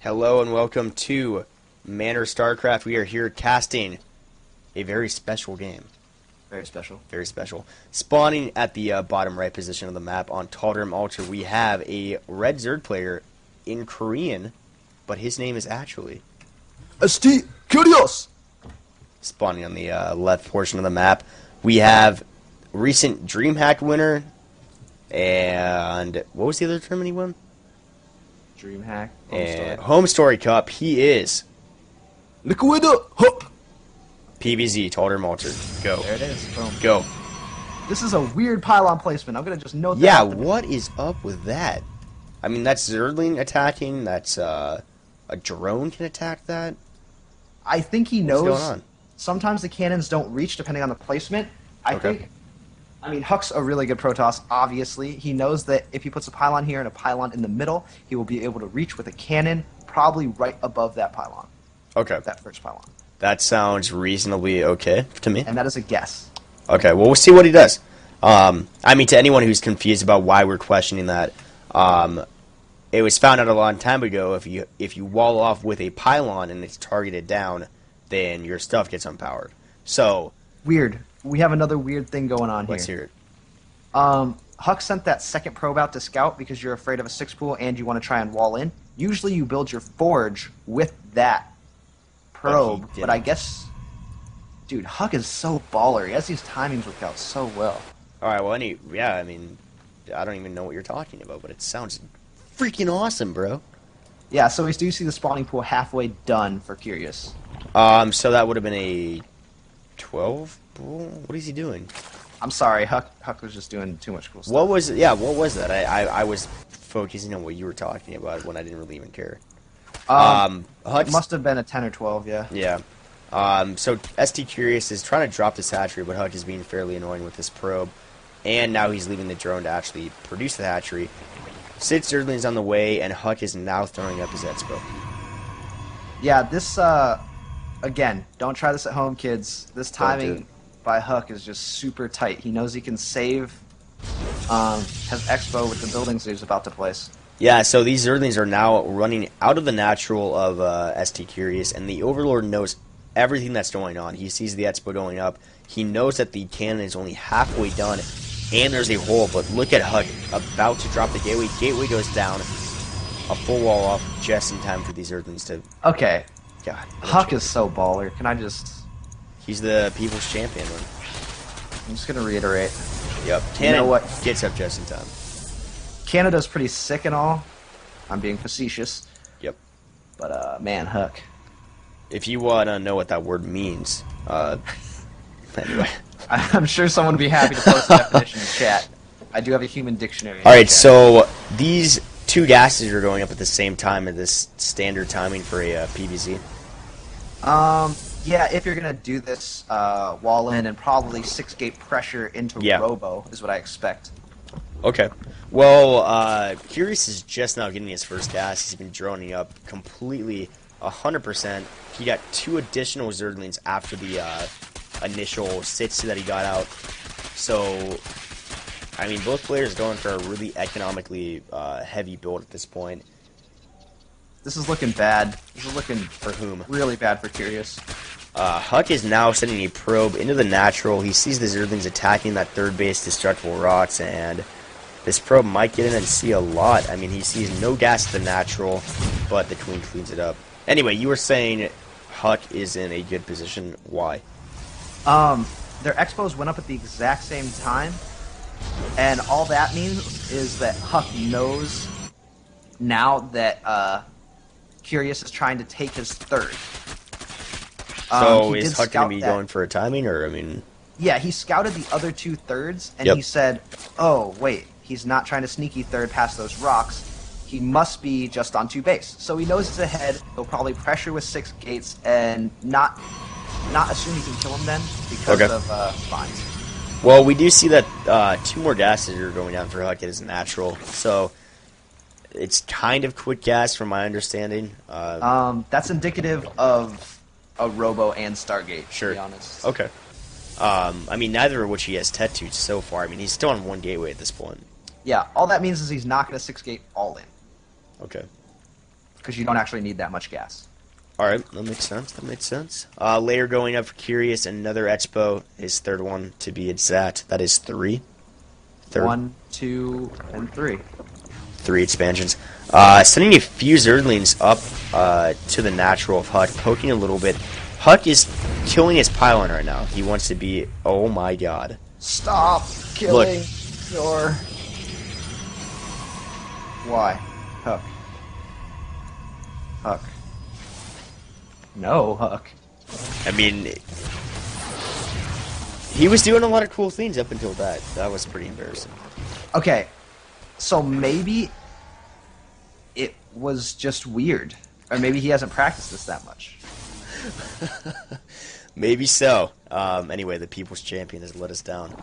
Hello and welcome to Manner StarCraft. We are here casting a very special game. Very special. Very special. Spawning at the bottom right position of the map on Tal'Darim Altar, we have a red Zerg player in Korean, but his name is actually ST.Curious. Spawning on the left portion of the map. We have recent DreamHack winner, and what was the other tournament he won? DreamHack. Home Story Cup. He is Liquid Huk. PBZ Tal'Darim Altar. Go. There it is. Boom. Go. This is a weird pylon placement. I'm gonna just note that. Yeah, what is up with that? I mean, that's Zergling attacking. That's a drone can attack that. I think he knows. What's going on? Sometimes the cannons don't reach depending on the placement. I mean, Huk's a really good Protoss, obviously. He knows that if he puts a pylon here and a pylon in the middle, he will be able to reach with a cannon probably right above that pylon. Okay. That first pylon. That sounds reasonably okay to me. And that is a guess. Okay, well, we'll see what he does. I mean, to anyone who's confused about why we're questioning that, it was found out a long time ago if you wall off with a pylon and it's targeted down, then your stuff gets unpowered. So... Weird. We have another weird thing going on here. Let's hear it. Huk sent that second probe out to scout because you're afraid of a 6-pool and you want to try and wall in. Usually you build your forge with that probe, but I guess... Dude, Huk is so baller. He has these timings worked out so well. Alright, well, yeah, I mean, I don't even know what you're talking about, but it sounds freaking awesome, bro. Yeah, so we do see the spawning pool halfway done for Curious. So that would have been a 12 pool? What is he doing? I'm sorry, Huk was just doing too much cool stuff. What was that? I was focusing on what you were talking about when I didn't really even care. It must have been a 10 or 12, yeah. Yeah. So ST.Curious is trying to drop this hatchery, but Huk is being fairly annoying with this probe. And now he's leaving the drone to actually produce the hatchery. 6 Zerglings on the way, and Huk is now throwing up his expo. Yeah, this, again, don't try this at home, kids. This timing by Huk is just super tight. He knows he can save, has expo with the buildings he's about to place. Yeah, so these Zerglings are now running out of the natural of ST.Curious, and the Overlord knows everything that's going on. He sees the expo going up. He knows that the cannon is only halfway done, and there's a hole, but look at Huk about to drop the gateway. Gateway goes down, a full wall off just in time for these Zerglings to... Okay. God, Huk is so baller. Can I just... He's the people's champion, man. I'm just going to reiterate. Yep. Canada gets up just in time. Canada's pretty sick and all. I'm being facetious. Yep. But, man, Huk. If you want to know what that word means, anyway. I'm sure someone would be happy to post the definition in chat. I do have a human dictionary. Alright, so these two gases are going up at the same time at this standard timing for a PVZ? Yeah, if you're going to do this wall in and probably 6-gate pressure into Robo is what I expect. Okay. Well, Curious is just now getting his first gas. He's been droning up completely 100%. He got 2 additional Zerglings after the initial 6 that he got out. So, I mean, both players going for a really economically heavy build at this point. This is looking bad. This is looking for whom? Really bad for Curious. Huk is now sending a probe into the natural. He sees the Zerglings attacking that third base destructible rocks, and this probe might get in and see a lot. I mean, he sees no gas at the natural, but the Queen cleans it up. Anyway, you were saying Huk is in a good position. Why? Their expos went up at the exact same time, and all that means is that Huk knows now that Curious is trying to take his third. So is Huk going to be going for a timing, or, I mean... Yeah, he scouted the other 2 thirds, and he said, oh, wait, he's not trying to sneaky third past those rocks. He must be just on 2 base. So he knows he's ahead. He'll probably pressure with 6 gates and not assume he can kill him then because of spines. Well, we do see that 2 more gases are going down for Huk as natural. So it's kind of quick gas from my understanding. That's indicative of a Robo and Stargate, to be honest. Okay. I mean, neither of which he has tattooed so far. I mean, he's still on 1 gateway at this point. Yeah, all that means is he's not going to 6-gate all in. Okay. because you don't actually need that much gas. Alright, that makes sense. That makes sense. Later going up for Curious, another Expo, his third one to be exact. That is 3. Third. 1, 2, and 3. 3 expansions. Sending a few Zerglings up to the natural of Huk, poking a little bit. Huk is killing his pylon right now. He wants to be... Oh my god. Stop killing your... Why? Huk. Huk. No, Huk. I mean... He was doing a lot of cool things up until that. That was pretty embarrassing. Okay, so maybe it was just weird. Or maybe he hasn't practiced this that much. Maybe so. Anyway, the People's Champion has let us down.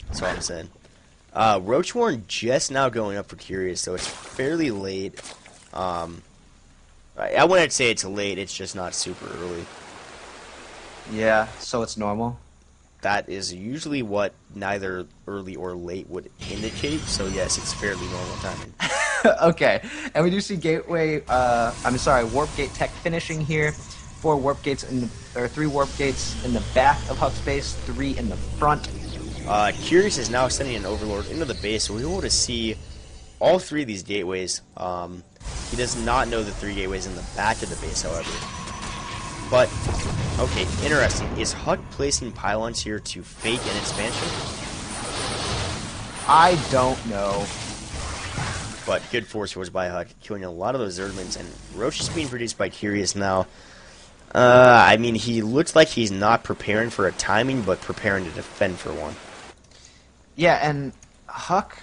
That's all I'm saying. Roachworn just now going up for Curious, so it's fairly late. I wouldn't say it's late, it's just not super early. Yeah, so it's normal. That is usually what neither early or late would indicate, so yes, it's fairly normal timing. Okay, and we do see Warp Gate Tech finishing here. 4 Warp Gates or 3 Warp Gates in the back of Huk's base, 3 in the front. Curious is now sending an Overlord into the base, so we're able to see all 3 of these gateways. He does not know the 3 gateways in the back of the base, however. But, okay, interesting. Is Huk placing pylons here to fake an expansion? I don't know. But good force force by Huk, killing a lot of those Zerglings, and Roach is being produced by Curious now. I mean, he looks like he's not preparing for a timing, but preparing to defend for one. Yeah, and Huk,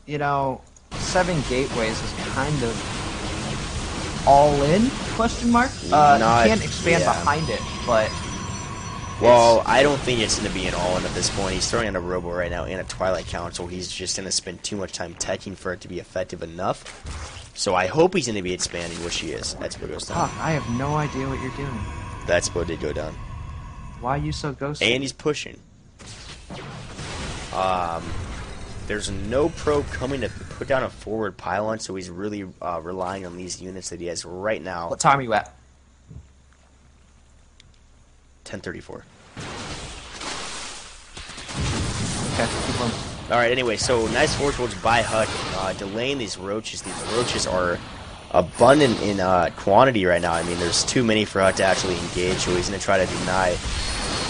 7 gateways is kind of all in, question mark? He can't expand behind it, but... Well, I don't think it's going to be an all-in at this point. He's throwing in a Robo right now and a Twilight Council. He's just going to spend too much time teching for it to be effective enough. So I hope he's going to be expanding, which he is. That's what goes down. I have no idea what you're doing. That's what did go down. Why are you so ghosty? And he's pushing. There's no probe coming to put down a forward pylon, so he's really relying on these units that he has right now. What time are you at? 10:34. Okay, keep on. Alright, anyway, so nice force holds by Huk, delaying these roaches. These roaches are abundant in quantity right now. I mean, there's too many for Huk to actually engage, so he's going to try to deny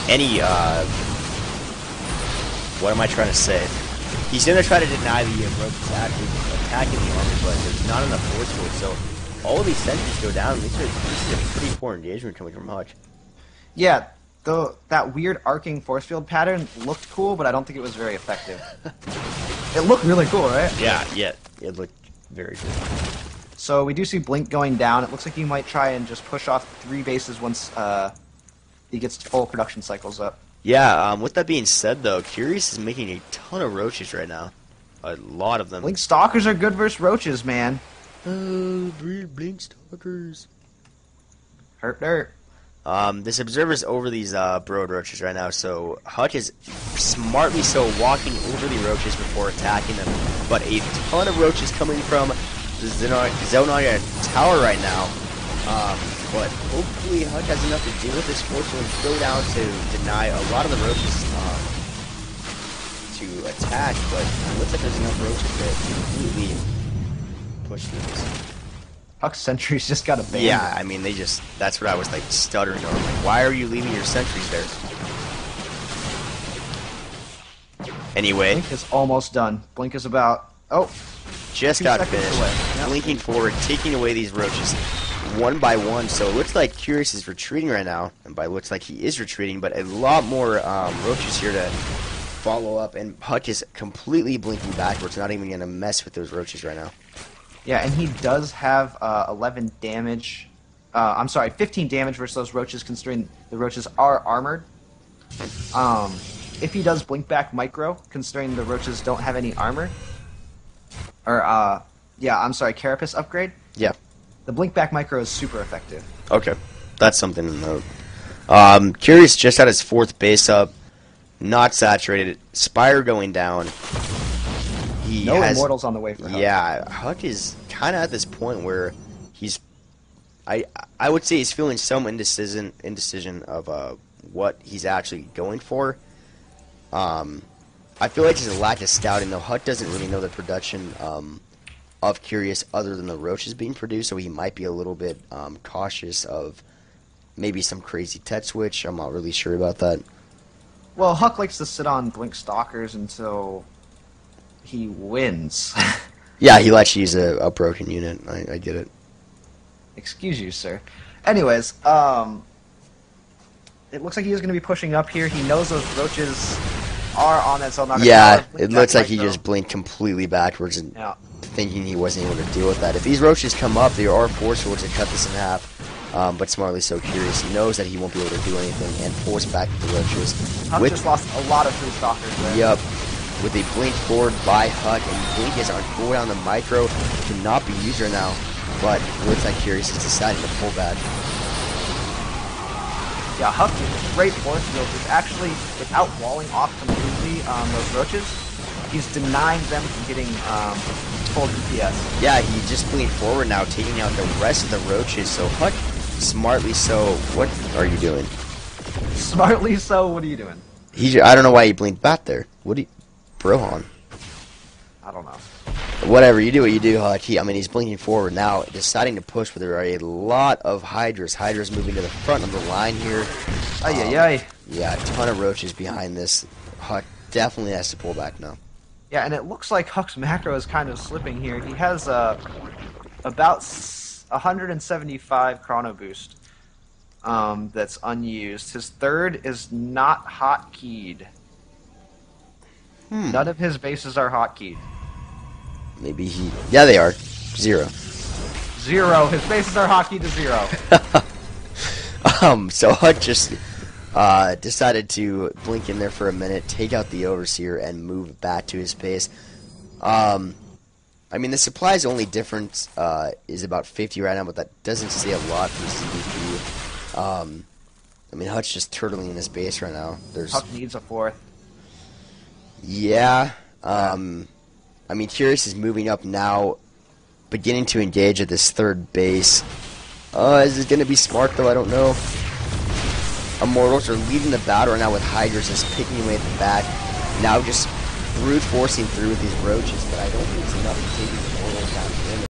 any, what am I trying to say? He's going to try to deny the roaches actually attacking the army, but there's not enough force for it, so all of these sentries go down. This is a pretty poor engagement coming from Huk. Yeah, that weird arcing force field pattern looked cool, but I don't think it was very effective. It looked really cool, right? Yeah, it looked very good. So we do see Blink going down. It looks like he might try and just push off 3 bases once he gets full production cycles up. Yeah, with that being said, though, Curious is making a ton of roaches right now. A lot of them. Blink Stalkers are good versus roaches, man. Blink Stalkers. Hurt dirt. This Observer's over these Brood Roaches right now, so Huk is smartly so walking over the Roaches before attacking them. But a ton of Roaches coming from the Zonaga Tower right now. But hopefully Huk has enough to do with this force and go down to deny a lot of the Roaches to attack, but it looks like there's enough Roaches to completely push through this. Huk's sentries just got abandoned. Yeah, I mean, that's what I was, like, stuttering over. Like, why are you leaving your sentries there? Anyway. Blink is almost done. Blink is about... Oh. Just got finished. Yep. Blinking forward, taking away these roaches one by one. So it looks like Curious is retreating right now. And by looks like he is retreating, but a lot more roaches here to follow up. And Huk is completely blinking backwards, not even going to mess with those roaches right now. Yeah, and he does have 11 damage. I'm sorry, 15 damage versus those roaches, considering the roaches are armored. If he does blink back micro, considering the roaches don't have any armor, or yeah, I'm sorry, Carapace upgrade. Yeah. The blink back micro is super effective. Okay, that's something to note. Curious just had his 4th base up, not saturated. Spire going down. No Immortals on the way for Huk. Yeah, Huk is kind of at this point where he's I would say he's feeling some indecision of what he's actually going for. I feel like there's a lack of scouting, though. Huk doesn't really know the production of Curious other than the roaches being produced, so he might be a little bit cautious of maybe some crazy Tet switch. I'm not really sure about that. Well, Huk likes to sit on Blink Stalkers until he wins. Yeah, he likes to use a broken unit. I get it. Excuse you, sir. Anyways, it looks like he is going to be pushing up here. He knows those roaches are on that zone. Yeah, it looks like he just blinked completely backwards and thinking he wasn't able to deal with that. If these roaches come up, they are forceful to cut this in half. But smartly so, Curious knows that he won't be able to do anything and force back the roaches. Huk just lost a lot of food stalkers there. Yep. With a blink forward by Huk, and blink is on full down the micro. Cannot be used right now, but it looks like Curious is deciding to pull back. Yeah, Huk with great force field is actually, without walling off completely those roaches, he's denying them from getting full DPS. Yeah, he just blinked forward now, taking out the rest of the roaches. So Huk, smartly so, what are you doing? Smartly so, what are you doing? I don't know why he blinked back there. What do you... Brohan. I don't know. Whatever, you do what you do, Huk. I mean, he's blinking forward now, deciding to push, but there are a lot of Hydras. Hydras moving to the front of the line here. Ay. Yeah, a ton of roaches behind this. Huk definitely has to pull back now. Yeah, and it looks like Huk's macro is kind of slipping here. He has about 175 chrono boost that's unused. His third is not hotkeyed. None of his bases are hotkeyed. Maybe he... Yeah, they are. 0. 0. His bases are hotkeyed to 0. So Huk just decided to blink in there for a minute, take out the Overseer, and move back to his base. I mean, the supply's only difference is about 50 right now, but that doesn't say a lot for CDP. I mean, Huk's just turtling in his base right now. Huk needs a 4th. Yeah. I mean, Curious is moving up now, beginning to engage at this third base. Is it going to be smart, though? I don't know. Immortals are leading the battle right now with Hydras just picking away at the back. Now just brute forcing through with these roaches, but I don't think it's enough to take it